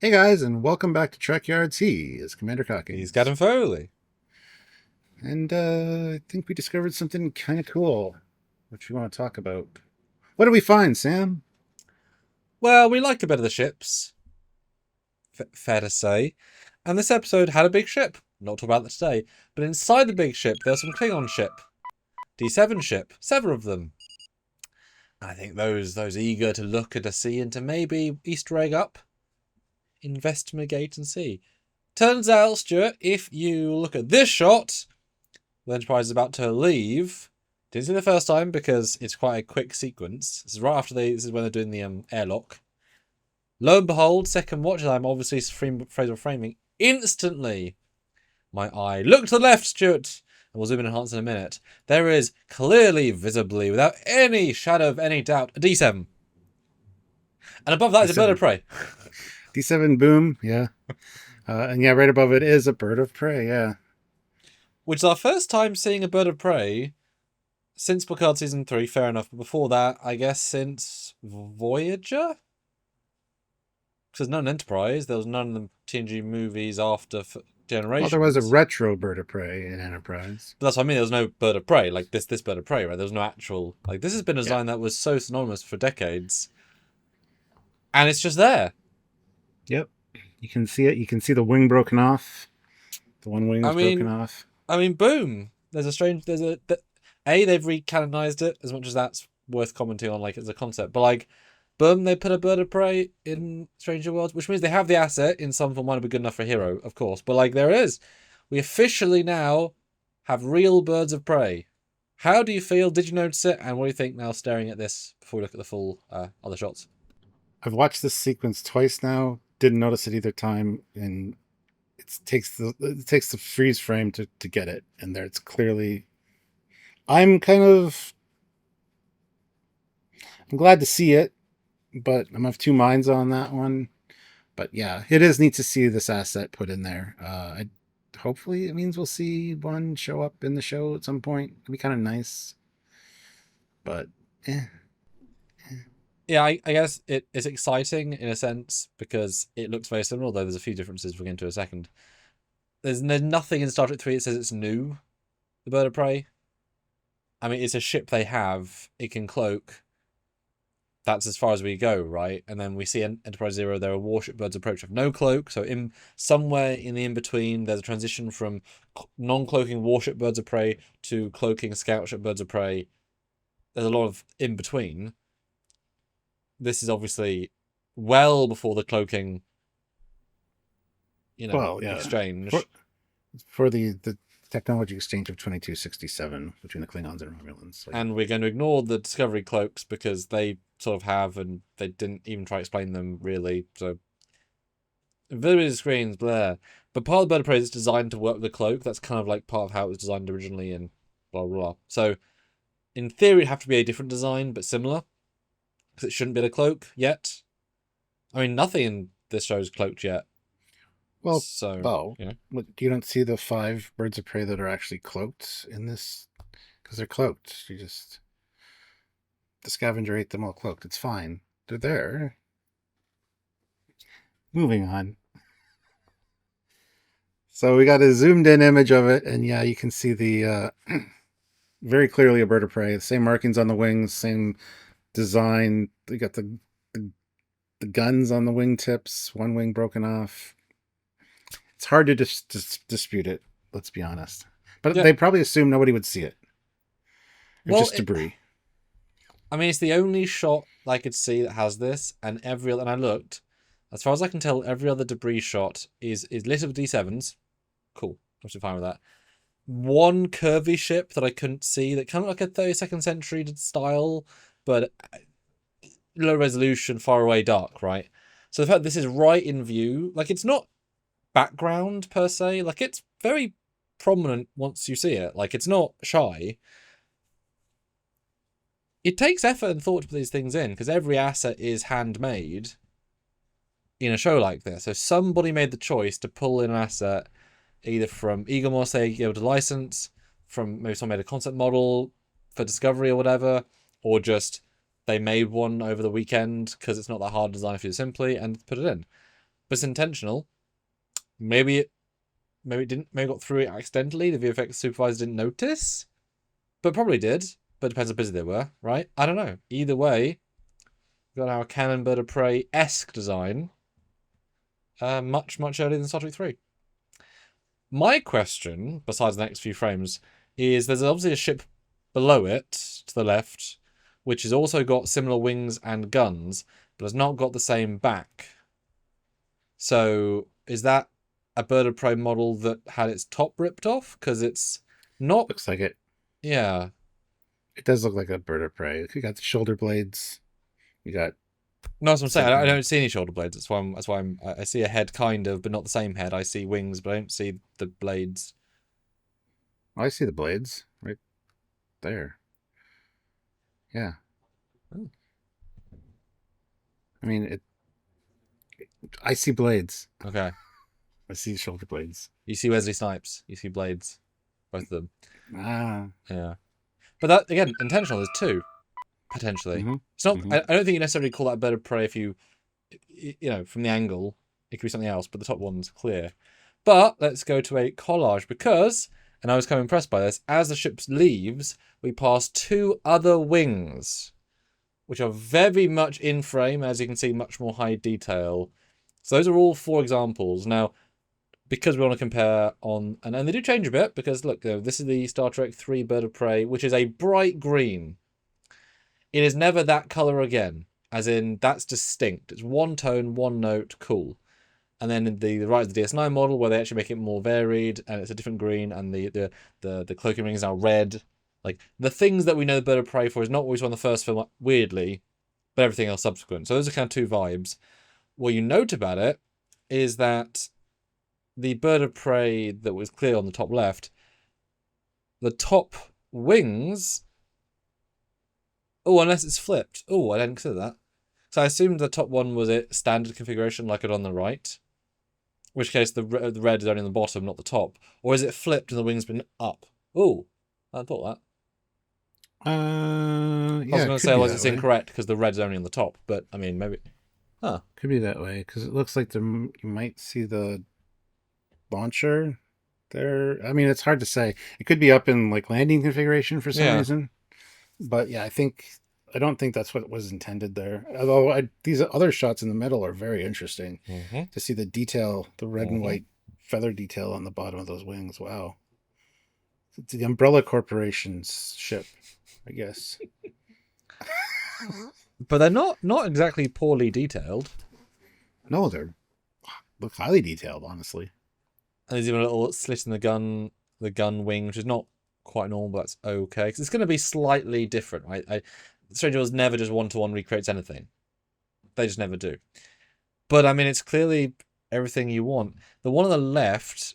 Hey guys, and welcome back to Trekyards. He is Commander He's Cockings. Captain Foley. And I think we discovered something kind of cool, which we want to talk about. What did we find, Sam? Well, we like a bit of the ships, fair to say. And this episode had a big ship. Not talk about that today. But inside the big ship, there's some Klingon ship. D7 ship. 7 of them. I think those eager to look and to see and to maybe Easter egg up, investigate and see. Turns out, Stuart, if you look at this shot, the Enterprise is about to leave. Didn't see the first time because it's quite a quick sequence. This is right after this is when they're doing the airlock. Lo and behold, second watch, as I'm obviously phrasal framing, instantly my eye looked to the left, Stuart, and we'll zoom in and enhance in a minute. There is clearly, visibly, without any shadow of any doubt, a D7. And above that is a bird of prey. D7 boom, yeah. And yeah, right above it is a bird of prey, yeah. Which is our first time seeing a bird of prey since Picard Season 3, fair enough. But before that, I guess since Voyager? Because there's none Enterprise. There was none of the TNG movies after Generations. Well, there was a retro bird of prey in Enterprise. But that's what I mean. There was no bird of prey like this bird of prey, right? There was no actual this has been a design that was so synonymous for decades, and it's just there. Yep, you can see it. You can see the wing broken off. The one wing is broken off. I mean, boom. They've recanonized it, as much as that's worth commenting on, as a concept. But boom, they put a bird of prey in Stranger Worlds, which means they have the asset in some form. Might be good enough for a hero, of course. But there it is. We officially now have real birds of prey. How do you feel? Did you notice it? And what do you think now, staring at this before we look at the full other shots? I've watched this sequence twice now. Didn't notice it either time, and it takes the freeze frame to get it. And there, it's clearly. I'm glad to see it, but I'm of two minds on that one. But yeah, it is neat to see this asset put in there. Hopefully it means we'll see one show up in the show at some point. It'd be kind of nice. But yeah, I guess it's exciting in a sense because it looks very similar, although there's a few differences we'll get into in a second. There's nothing in Star Trek 3 that says it's new, the bird of prey. I mean, it's a ship they have. It can cloak. That's as far as we go, right? And then we see Enterprise Zero, there are warship birds approach of no cloak. So somewhere in the in-between, there's a transition from non-cloaking warship birds of prey to cloaking scout ship birds of prey. There's a lot of in-between. This is obviously well before the cloaking, exchange. For the technology exchange of 2267 between the Klingons and Romulans. And we're going to ignore the Discovery cloaks because they sort of have, and they didn't even try to explain them really. So, visibility screens, blah. But part of the bird of prey is designed to work with the cloak. That's kind of part of how it was designed originally, and blah, blah, blah. So, in theory, it'd have to be a different design, but similar. Because it shouldn't be a cloak yet. I mean, nothing in this show is cloaked yet. Well, you don't see the 5 birds of prey that are actually cloaked in this, because they're cloaked. The scavenger ate them all cloaked. It's fine. They're there. Moving on. So we got a zoomed in image of it, and yeah, you can see the very clearly a bird of prey. The same markings on the wings, same design. They got the guns on the wingtips. One wing broken off. It's hard to dispute it, let's be honest. But they probably assumed nobody would see it. Just debris. I mean, it's the only shot I could see that has this, and I looked, as far as I can tell, every other debris shot is lit with D7s. Cool. I'm still fine with that. One curvy ship that I couldn't see that kind of like a 32nd century style, but low resolution, far away, dark, right? So the fact this is right in view, it's not background per se, it's very prominent once you see it. It's not shy. It takes effort and thought to put these things in because every asset is handmade in a show like this. So somebody made the choice to pull in an asset either from Egomos they able to license, from maybe someone made a concept model for Discovery or whatever, or just they made one over the weekend because it's not that hard to design for you simply and put it in. but it's intentional. Maybe it didn't. Maybe it got through it accidentally. The VFX supervisor didn't notice, but probably did. But it depends how busy they were, right? I don't know. Either way, we've got our Cannon Bird of Prey-esque design. Much earlier than Star Trek 3. My question, besides the next few frames, is there's obviously a ship below it, to the left, which has also got similar wings and guns, but has not got the same back. So, is that a Bird of Prey model that had its top ripped off? Because it's not... Looks like it. Yeah. It does look like a Bird of Prey. You got the shoulder blades. You got... No, that's what I'm saying. I don't see any shoulder blades. That's why I see a head kind of, but not the same head. I see wings, but I don't see the blades. Oh, I see the blades right there. Yeah. Oh. I mean, I see blades. Okay. I see shoulder blades. You see Wesley Snipes. You see blades. Both of them. Ah. Yeah. But that, again, intentional. There's two. Potentially. Mm-hmm. It's not. I don't think you necessarily call that a Bird of Prey if you know, from the angle. It could be something else, but the top one's clear. But let's go to a collage because, and I was kind of impressed by this, as the ship leaves, we pass two other wings, which are very much in frame, as you can see, much more high detail. So those are all 4 examples. Now, because we want to compare on, and they do change a bit, because look, this is the Star Trek 3 Bird of Prey, which is a bright green. It is never that color again, as in that's distinct. It's one tone, one note, cool. And then in the right of the DS9 model, where they actually make it more varied, and it's a different green, and the cloaking ring is now red. Like, the things that we know the Bird of Prey for is not always on the first film, weirdly, but everything else subsequent. So those are kind of 2 vibes. What you note about it is that the Bird of Prey that was clear on the top left, the top wings... Oh, unless it's flipped. Oh, I didn't consider that. So I assumed the top one was it standard configuration like it on the right. In which case the red is only on the bottom, not the top. Or is it flipped and the wing's been up? Oh, I thought that. Yeah. I was going to say, well, it's incorrect because the red's only on the top. But, I mean, maybe... Huh. Could be that way, because it looks like you might see the launcher there. I mean, it's hard to say. It could be up in, like, landing configuration for some reason. But, yeah, I don't think that's what was intended there. Although these other shots in the middle are very interesting to see the detail, the red and white feather detail on the bottom of those wings. Wow. It's the Umbrella Corporation's ship, I guess. But they're not exactly poorly detailed. No, look highly detailed, honestly. And there's even a little slit in the gun wing, which is not quite normal, but that's okay. Because it's going to be slightly different, right? Stranger Worlds never just one-to-one recreates anything. They just never do. But, I mean, it's clearly everything you want. The one on the left,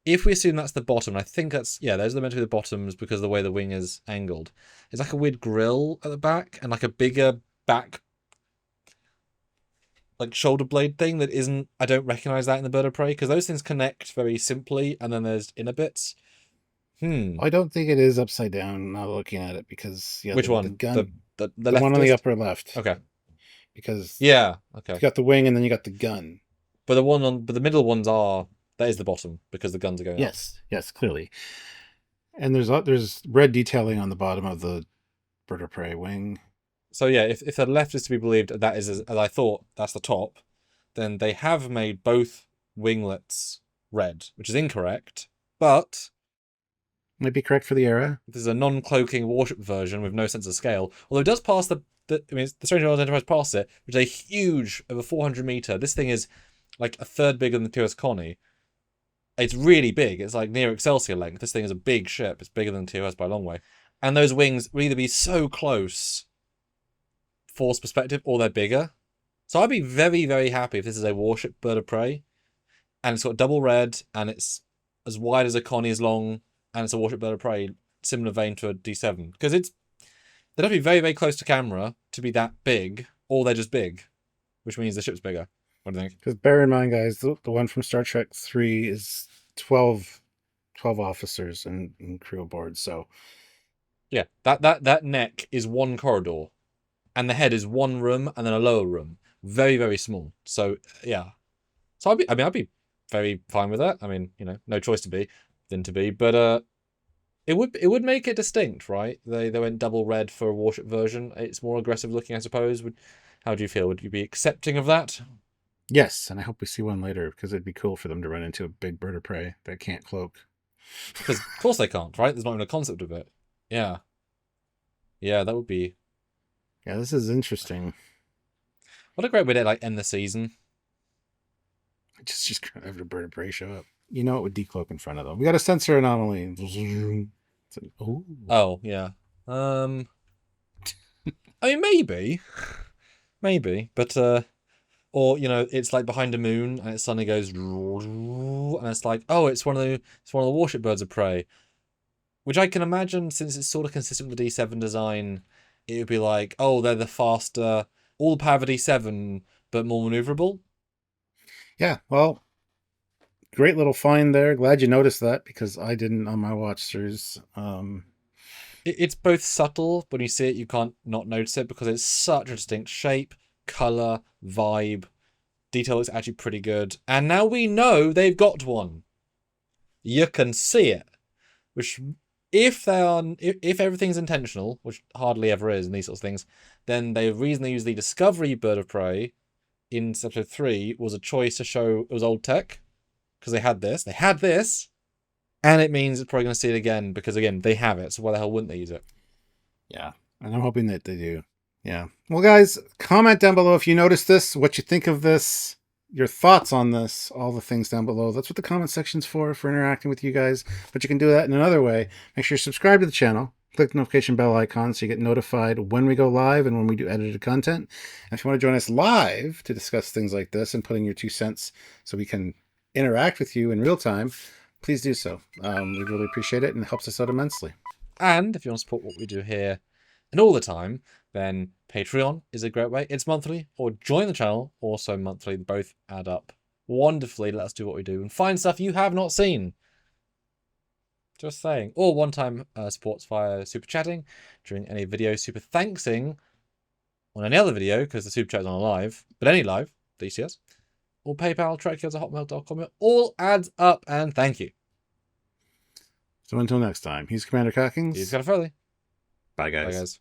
if we assume that's the bottom, I think that's... Yeah, those are meant to be the bottoms because of the way the wing is angled. It's like a weird grill at the back and like a bigger back, like shoulder blade thing that isn't... I don't recognise that in the Bird of Prey because those things connect very simply and then there's inner bits. I don't think it is upside down now looking at it because... Which one? The gun, the one on the upper left. Okay. Because... Yeah, okay. You got the wing and then you got the gun. But the middle ones are... That is the bottom because the guns are going up. Yes, clearly. And there's red detailing on the bottom of the Bird of Prey wing. So yeah, if the left is to be believed, that is as I thought, that's the top, then they have made both winglets red, which is incorrect, but... Might be correct for the era. This is a non-cloaking warship version with no sense of scale, although it does pass the Stranger Worlds Enterprise passed it, which is a huge, over 400 meter. This thing is like a third bigger than the TOS Connie. It's really big. It's like near Excelsior length. This thing is a big ship. It's bigger than TOS by a long way. And those wings will either be so close, force perspective, or they're bigger. So I'd be very, very happy if this is a warship Bird of Prey, and it's got double red, and it's as wide as a Connie is long, and it's a warship Bird of Prey, similar vein to a D7. Because they'd have to be very, very close to camera to be that big, or they're just big, which means the ship's bigger. What do you think? Because bear in mind, guys, the one from Star Trek 3 is 12 officers and crew aboard, so... Yeah, that neck is one corridor, and the head is one room and then a lower room. very, very small. So yeah, so I'd be very fine with that. I mean, you know, no choice than to be, but it would make it distinct, right? They went double red for a warship version. It's more aggressive looking, I suppose. How do you feel? Would you be accepting of that? Yes, and I hope we see one later because it'd be cool for them to run into a big bird of prey that can't cloak. Because of course they can't, right? There's not even a concept of it. Yeah, yeah, that would be. Yeah, this is interesting. What a great way to like end the season. Just have the bird of prey show up. You know it would decloak in front of them. We got a sensor anomaly. Oh, Oh yeah. I mean maybe, but or you know, it's like behind a moon and it suddenly goes, and it's like, oh, it's one of the warship birds of prey, which I can imagine since it's sort of consistent with the D7 design, it would be like, oh, they're the faster, all the power of a D7, but more maneuverable. yeah. Well, great little find there. Glad you noticed that because I didn't on my watch throughs. It's both subtle. When you see it, you can't not notice it because it's such a distinct shape, color, vibe. Detail is actually pretty good. And now we know they've got one. You can see it. Which, if everything's intentional, which hardly ever is in these sorts of things, then the reason they use the Discovery Bird of Prey in episode 3 was a choice to show it was old tech. Because they had this. And it means it's probably going to see it again because, again, they have it. So why the hell wouldn't they use it? Yeah, and I'm hoping that they do. Yeah. Well, guys, comment down below if you noticed this, what you think of this, your thoughts on this, all the things down below. That's what the comment section's for interacting with you guys. But you can do that in another way. Make sure you subscribe to the channel. Click the notification bell icon so you get notified when we go live and when we do edited content. And if you want to join us live to discuss things like this and put in your 2 cents so we can interact with you in real time, please do so. We really appreciate it and it helps us out immensely. And if you want to support what we do here and all the time, then Patreon is a great way. It's monthly, or join the channel, also monthly. Both add up wonderfully. Let us do what we do and find stuff you have not seen. Just saying. Or one-time supports via super chatting during any video, super thanksing on any other video, because the super chat is on a live, but any live, DCS, or PayPal, Trekyards@hotmail.com. It all adds up, and thank you. So until next time, he's Commander Cockings. He's got a Foley. Bye, guys. Bye, guys.